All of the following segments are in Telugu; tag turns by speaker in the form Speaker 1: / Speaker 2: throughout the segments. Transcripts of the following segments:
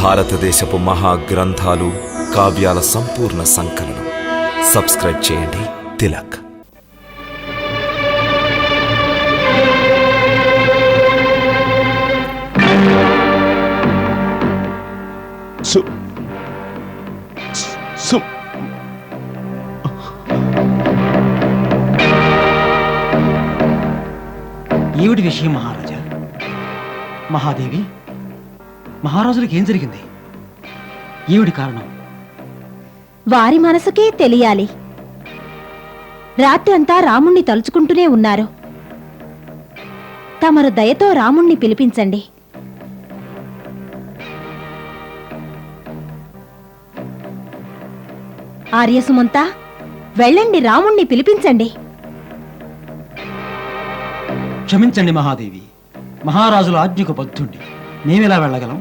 Speaker 1: భారతదేశపు మహా గ్రంథాలు, కావ్యాల సంపూర్ణ సంకలనం. సబ్స్క్రైబ్ చేయండి తిలక్.
Speaker 2: ఏమిటి విషయం మహారాజా? మహాదేవి, మహారాజులకు ఏం జరిగింది? ఏమిటి కారణం?
Speaker 3: వారి మనసుకే తెలియాలి. రాత్రంతా రాముణ్ణి తలుచుకుంటూనే ఉన్నారు. తమరు దయతో రాముణ్ణి పిలిపించండి. ఆర్యసుమంతా, వెళ్ళండి, రాముణ్ణి పిలిపించండి.
Speaker 2: క్షమించండి మహాదేవి, మహారాజుల ఆజ్ఞకు బద్ధుండి మేమెలా వెళ్ళగలం?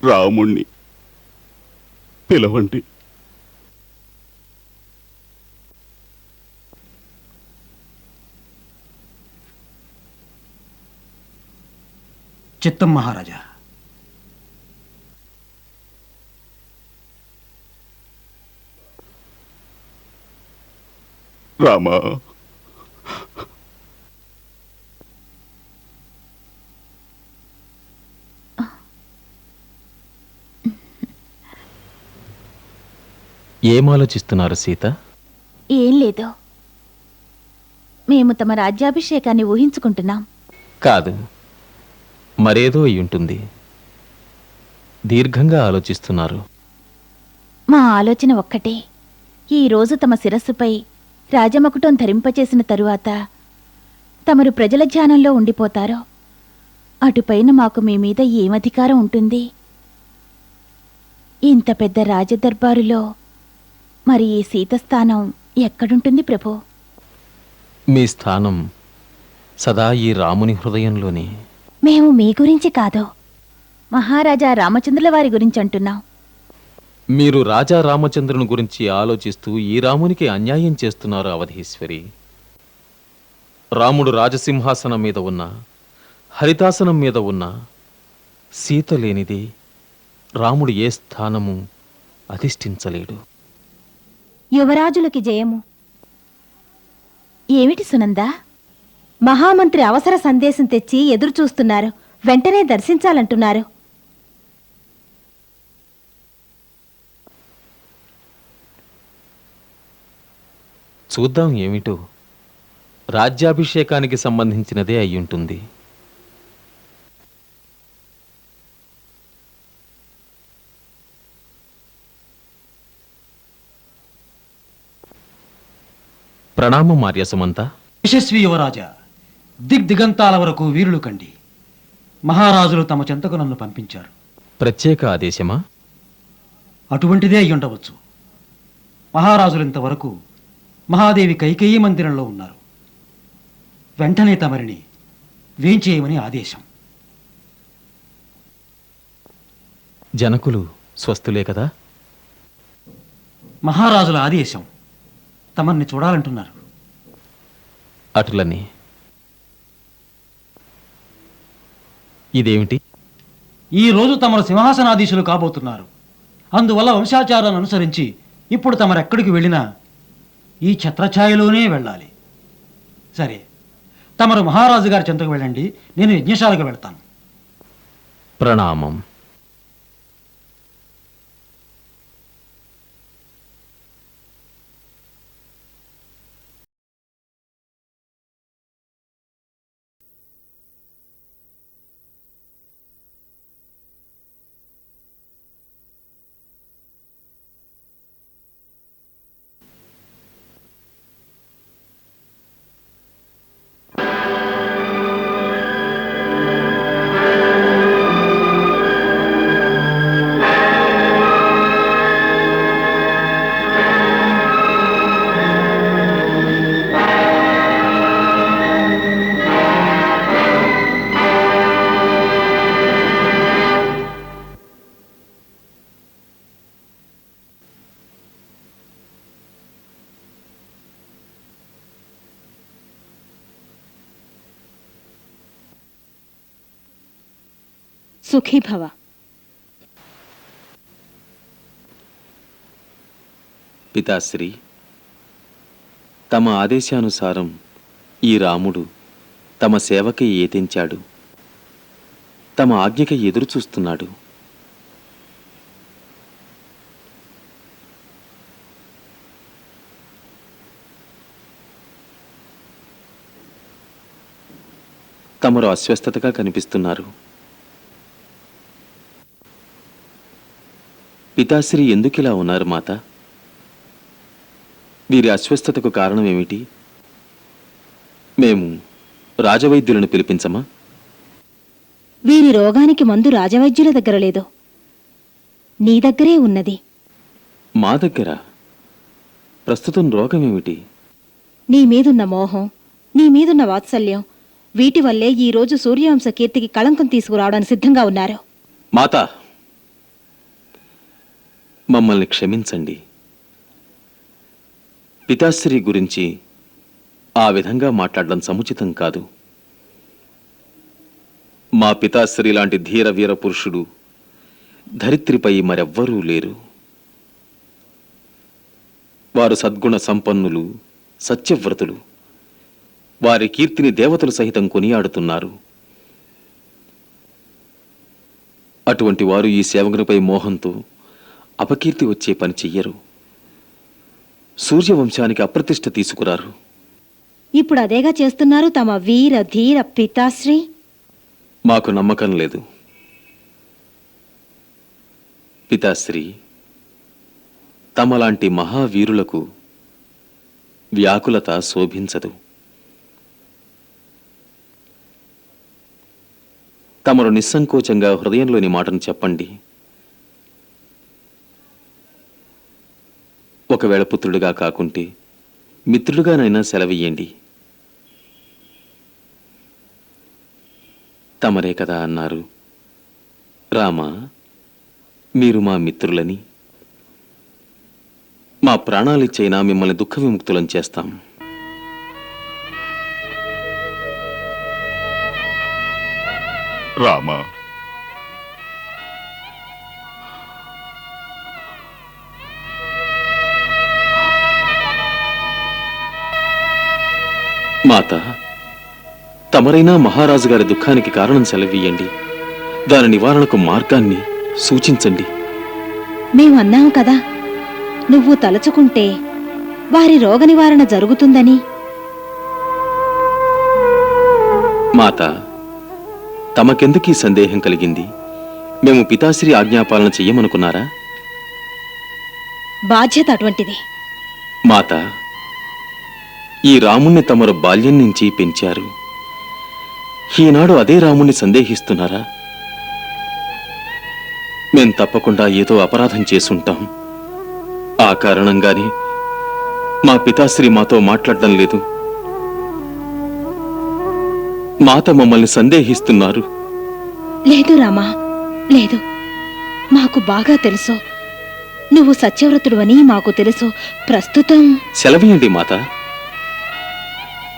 Speaker 4: రాముణ్ణి పిలవండి.
Speaker 2: చిత్తం మహారాజా.
Speaker 4: రామా,
Speaker 5: ఏం ఆలోచిస్తున్నారు సీత?
Speaker 3: ఏం లేదు, మేము తమ రాజ్యాభిషేకాన్ని ఊహించుకుంటున్నాం.
Speaker 5: కాదు, మరేదో అయ్యుంటుంది. దీర్ఘంగా ఆలోచిస్తున్నారు.
Speaker 3: మా ఆలోచన ఒక్కటే. ఈరోజు తమ శిరస్సుపై రాజమకుటం ధరింపచేసిన తరువాత తమరు ప్రజల ధ్యానంలో ఉండిపోతారో అటుపైన మాకు మీ మీద ఏమధికారం ఉంటుంది? ఇంత పెద్ద రాజదర్బారులో మరి ఈ సీతస్థానం ఎక్కడుంటుంది ప్రభు?
Speaker 5: మీ స్థానం సదా ఈ రాముని హృదయంలోనే.
Speaker 3: మేము మీ గురించి కాదు, మహారాజా రామచంద్రుల వారి గురించి అంటున్నాం.
Speaker 5: మీరు రాజా రామచంద్రుని గురించి ఆలోచిస్తూ ఈ రామునికి అన్యాయం చేస్తున్నారు అవధీశ్వరి. రాముడు రాజసింహాసనం మీద ఉన్న, హరితాసనం మీద ఉన్న, సీత లేనిది రాముడు ఏ స్థానము అధిష్ఠించలేడు.
Speaker 3: యువరాజులకి జయము. ఏమిటి సునందా? మహామంత్రి అవసర సందేశం తెచ్చి ఎదురు చూస్తున్నారు. వెంటనే దర్శించాలంటున్నారు.
Speaker 5: చూద్దాం ఏమిటో. రాజ్యాభిషేకానికి సంబంధించినదే అయ్యుంటుంది. ప్రణామం ఆర్యసుమంతా.
Speaker 2: యశస్వి యువరాజా, దిగ్దిగంతాల వరకు వీరులు కండి. మహారాజులు తమ చెంతకు నన్ను పంపించారు.
Speaker 5: ప్రత్యేక ఆదేశమా?
Speaker 2: అటువంటిదే అయి ఉండవచ్చు. మహారాజులు ఇంతవరకు మహాదేవి కైకేయీ మందిరంలో ఉన్నారు. వెంటనే తమరిని వేంచేయమని ఆదేశం.
Speaker 5: జనకులు స్వస్థులే కదా?
Speaker 2: మహారాజుల ఆదేశం. తమర్ని చూడాలంటున్నారు.
Speaker 5: అటులని. ఇదేమిటి?
Speaker 2: ఈ రోజు తమరు సింహాసనాధీశులు కాబోతున్నారు. అందువల్ల వంశాచారాన్ని అనుసరించి ఇప్పుడు తమరెక్కడికి వెళ్ళినా ఈ ఛత్రఛాయలోనే వెళ్ళాలి. సరే, తమరు మహారాజు గారి చెంతకు వెళ్ళండి, నేను యజ్ఞశాలకు వెళ్తాను.
Speaker 5: ప్రణామం.
Speaker 3: సుఖీభవ.
Speaker 5: పితాశ్రీ, తమ ఆదేశానుసారం ఈ రాముడు తమ సేవకై ఏతించాడు. తమ ఆజ్ఞకై ఎదురు చూస్తున్నాడు. తమరు అస్వస్థతగా కనిపిస్తున్నారు. పితాశ్రీ ఎందుకిలా ఉన్నారు మాత? వీరి అస్వస్థతకు కారణం ఏమిటి? మేము రాజవైద్యులను పిలిపించమా?
Speaker 3: వీరి రోగానికి మందు రాజవైద్యుల దగ్గర లేదు, నీ దగ్గరే ఉన్నది.
Speaker 5: మా దగ్గర? ప్రస్తుతం రోగం ఏమిటి?
Speaker 3: నీ మీదున్న మోహం, నీ మీదున్న వాత్సల్యం, వీటి వల్లే ఈ రోజు సూర్యవంశ కీర్తికి కళంకం తీసుకురావడానికి సిద్ధంగా ఉన్నారు.
Speaker 5: మాత, మమ్మల్ని క్షమించండి. పితాశ్రీ గురించి ఆ విధంగా మాట్లాడడం సముచితం కాదు. మా పితాశ్రీ లాంటి ధీర వీర పురుషుడు ధరిత్రిపై మరెవ్వరూ లేరు. వారు సద్గుణ సంపన్నులు, సత్యవ్రతులు. వారి కీర్తిని దేవతలు సహితం కొనియాడుతున్నారు. అటువంటి వారు ఈ సేవకునిపై మోహంతో అపకీర్తి వచ్చే పని చెయ్యరు. సూర్యవంశానికి అప్రతిష్ఠ తీసుకురారు.
Speaker 3: ఇప్పుడు అదేగా చేస్తున్నారు తమ వీర ధీర పితాశ్రీ.
Speaker 5: మాకు నమ్మకం లేదు. పితాశ్రీ, తమలాంటి మహావీరులకు వ్యాకులత శోభించదు. తమరు నిస్సంకోచంగా హృదయంలోని మాటను చెప్పండి. ఒకవేళ పుత్రుడిగా కాకుంటే మిత్రుడిగానైనా సెలవియ్యండి. తమరే కదా అన్నారు, రామా, మీరు మా మిత్రులని. మా ప్రాణాలిచ్చైనా మిమ్మల్ని దుఃఖ విముక్తులను చేస్తాం.
Speaker 4: రామా,
Speaker 5: మాత, తమరైనా మహారాజు గారి దుఃఖానికి కారణం సెలవీయండి. దాని నివారణకు మార్గాన్ని సూచించండి.
Speaker 3: మేమన్నాము కదా, నువ్వు తలుచుకుంటే వారి రోగ నివారణ జరుగుతుందని.
Speaker 5: మాత, తమకెందుకీ సందేహం కలిగింది? మేము పితాశ్రీ ఆజ్ఞాపాలన చెయ్యమనుకున్నారా?
Speaker 3: బాధ్యత అటువంటిది.
Speaker 5: మాత, ఈ రాముణ్ణి తమరు బాల్యం నుంచి పెంచారు. ఈనాడు అదే రాముణ్ణి సందేహిస్తున్నారా? మేం తప్పకుండా ఏదో అపరాధం చేసుంటాం. ఆ కారణంగానే మా పితాశ్రీ మాతో మాట్లాడడం లేదు. మాత మమ్మల్ని సందేహిస్తున్నారు.
Speaker 3: లేదు రామా, లేదు. మాకు బాగా తెలుసు, నువ్వు సత్యవ్రతుడువని మాకు తెలుసు. ప్రస్తుతం
Speaker 5: సెలవీయండి మాత.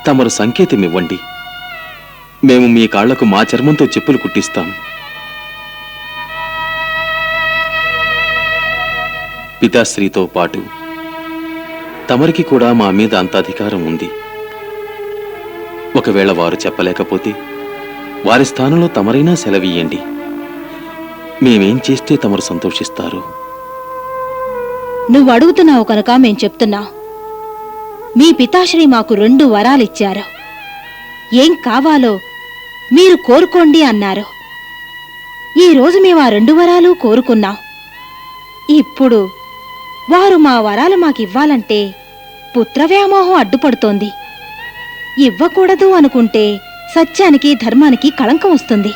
Speaker 5: తమరు సంకేతమివ్వండి. మేము మీ కాళ్లకు మా చర్మంతో చెప్పులు కుట్టిస్తాం. పితాశ్రీతో పాటు తమరికి కూడా మా మీద అంత అధికారం ఉంది. ఒకవేళ వారు చెప్పలేకపోతే వారి స్థానంలో తమరైనా సెలవీయండి. మేమేం చేస్తే తమరు సంతోషిస్తారు?
Speaker 3: నువ్వు అడుగుతున్నావు కనుక మేం చెప్తున్నాం. మీ పితాశ్రీ మాకు 2 వరాలిచ్చారు. ఏం కావాలో మీరు కోరుకోండి అన్నారు. ఈరోజు మేము ఆ 2 వరాలు కోరుకున్నాం. ఇప్పుడు వారు మా వరాలు మాకివ్వాలంటే పుత్రవ్యామోహం అడ్డుపడుతోంది. ఇవ్వకూడదు అనుకుంటే సత్యానికి ధర్మానికి కళంకం వస్తుంది.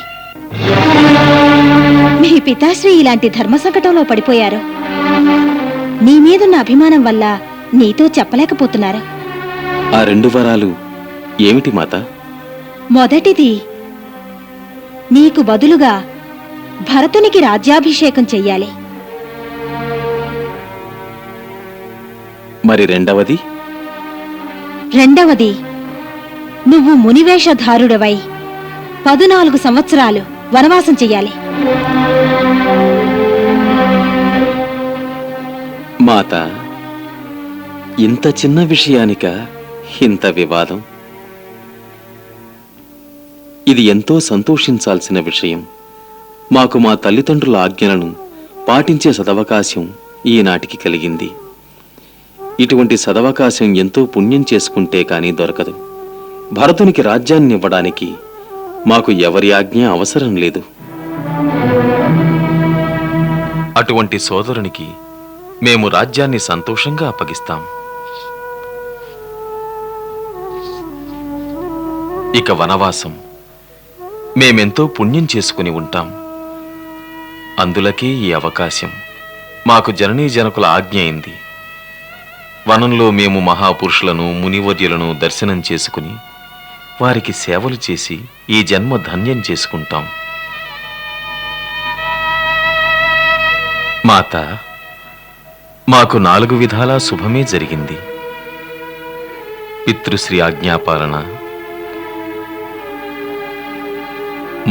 Speaker 3: మీ పితాశ్రీ ఇలాంటి ధర్మ సంకటంలో పడిపోయారు. నీ మీదున్న అభిమానం వల్ల నీతో చెప్పలేకపోతున్నారు.
Speaker 5: ఆ 2 వరాలు ఏమిటి మాత?
Speaker 3: మొదటిది, నీకు బదులుగా భరతునికి రాజ్యాభిషేకం చెయ్యాలి.
Speaker 5: మరి రెండవది?
Speaker 3: రెండవది, నువ్వు మునివేషధారుడవై 14 సంవత్సరాలు వనవాసం చెయ్యాలి.
Speaker 5: మాత, ఇంత చిన్న విషయానిక ఇంత వివాదం? ఇది ఎంతో సంతోషించాల్సిన విషయం. మాకు మా తల్లిదండ్రుల ఆజ్ఞలను పాటించే సదవకాశం ఈనాటికి కలిగింది. ఇటువంటి సదవకాశం ఎంతో పుణ్యం చేసుకుంటే కానీ దొరకదు. భరతునికి రాజ్యాన్ని ఇవ్వడానికి మాకు ఎవరి ఆజ్ఞ అవసరం లేదు. అటువంటి సోదరునికి మేము రాజ్యాన్ని సంతోషంగా అప్పగిస్తాం. ఇక వనవాసం మేమెంతో పుణ్యం చేసుకుని ఉంటాం. అందులకే ఈ అవకాశం. మాకు జననీ జనకుల ఆజ్ఞ అయింది. వనంలో మేము మహాపురుషులను మునివర్యులను దర్శనం చేసుకుని వారికి సేవలు చేసి ఈ జన్మ ధన్యం చేసుకుంటాం. మాత, మాకు 4 విధాలా శుభమే జరిగింది. పితృశ్రీ ఆజ్ఞాపాలన,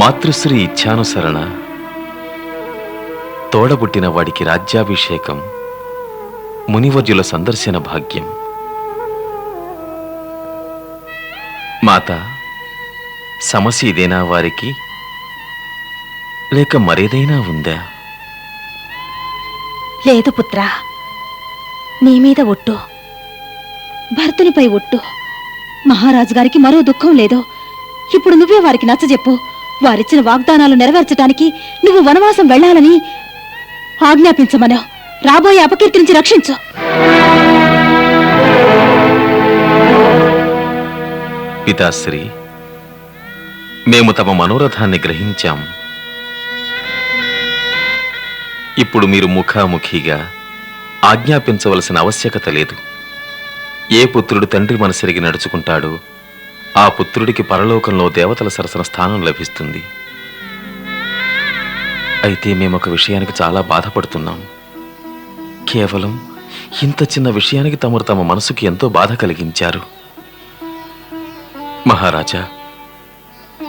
Speaker 5: మాతృశ్రీ ఇచ్ఛానుసరణ, తోడబుట్టిన వాడికి రాజ్యాభిషేకం, మునివర్యుల సందర్శన భాగ్యం. మాత, సమస్య ఇదేనా వారికి, లేక మరేదైనా ఉందా?
Speaker 3: లేదు పుత్రా, నీ మీద ఒట్టు, భర్తునిపై ఒట్టు. మహారాజు గారికి మరో దుఃఖం లేదు. ఇప్పుడు నువ్వే వారికి నచ్చజెప్పు. వారిచ్చిన వాగ్దానాలు నెరవేర్చడానికి నువ్వు వనవాసం వెళ్లాలని ఆజ్ఞాపించమను. రాబోయే అపకీర్తి నుంచి రక్షించు.
Speaker 5: పితాశ్రీ, మేము తమ మనోరథాన్ని గ్రహించాం. ఇప్పుడు మీరు ముఖాముఖిగా ఆజ్ఞాపించవలసిన ఆవశ్యకత లేదు. ఏ పుత్రుడు తండ్రి మనసెరిగి నడుచుకుంటాడో ఆ పుత్రుడికి పరలోకంలో దేవతల సరసన స్థానం లభిస్తుంది. అయితే మేమొక విషయానికి చాలా బాధపడుతున్నాం. కేవలం ఇంత చిన్న విషయానికి తమరు తమ మనసుకి ఎంతో బాధ కలిగించారు. మహారాజా,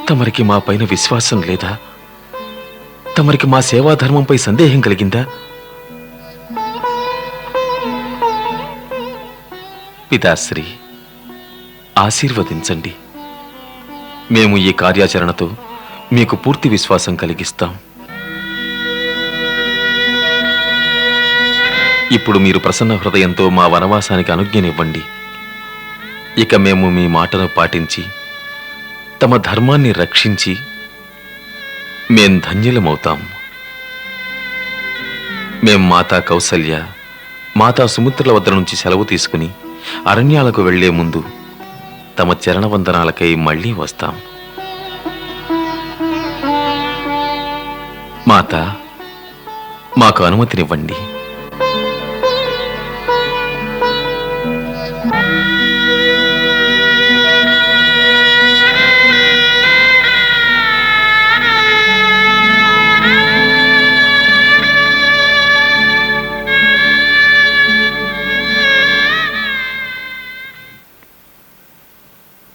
Speaker 5: తమరికి మా పైన విశ్వాసం లేదా? తమరికి మా సేవాధర్మంపై సందేహం కలిగిందా? పితాశ్రీ, ఆశీర్వదించండి. మేము ఈ కార్యాచరణతో మీకు పూర్తి విశ్వాసం కలిగిస్తాం. ఇప్పుడు మీరు ప్రసన్న హృదయంతో మా వనవాసానికి అనుజ్ఞనివ్వండి. ఇక మేము మీ మాటను పాటించి తమ ధర్మాన్ని రక్షించి మేం ధన్యులమవుతాం. మేం మాతా కౌసల్య, మాతా సుమిత్రుల వద్ద నుంచి సెలవు తీసుకుని అరణ్యాలకు వెళ్లే ముందు తమ చరణవందనాలకై మళ్లీ వస్తాం. మాత, మాకు అనుమతినివ్వండి.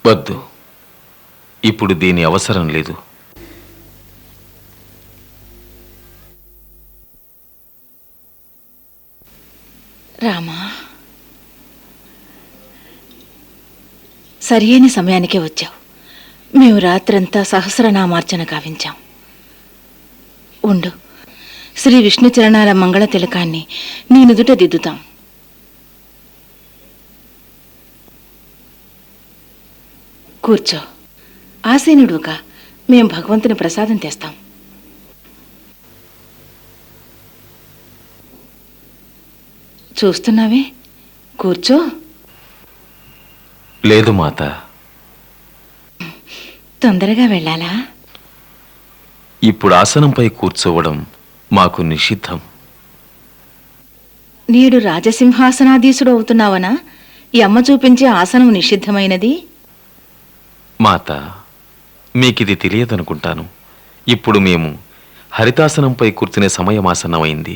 Speaker 5: వద్దు, ఇప్పుడు దీని అవసరం లేదు.
Speaker 3: రామా, సరియైన సమయానికే వచ్చావు. మేము రాత్రంతా సహస్రనామార్చన గావించాం. ఉండు, శ్రీ విష్ణు చరణాల మంగళ తిలకాన్ని నీ నుదుట దిద్దుతాం. కూర్చో, ఆసీనుడుగా మేం భగవంతుని ప్రసాదం తెస్తాం. చూస్తున్నావే, కూర్చో.
Speaker 5: లేదు మాత.
Speaker 3: తొందరగా వెళ్ళాలా?
Speaker 5: ఇప్పుడు ఆసనంపై కూర్చోవడం మాకు నిషిద్ధం.
Speaker 3: నేడు రాజసింహాసనాధీశుడు అవుతున్నావనా? ఈ అమ్మ చూపించే ఆసనం నిషిద్ధమైనది.
Speaker 5: మాత, మీకిది తెలియదనుకుంటాను. ఇప్పుడు మేము హరితాసనంపై కూర్చునే సమయమాసన్నమైంది.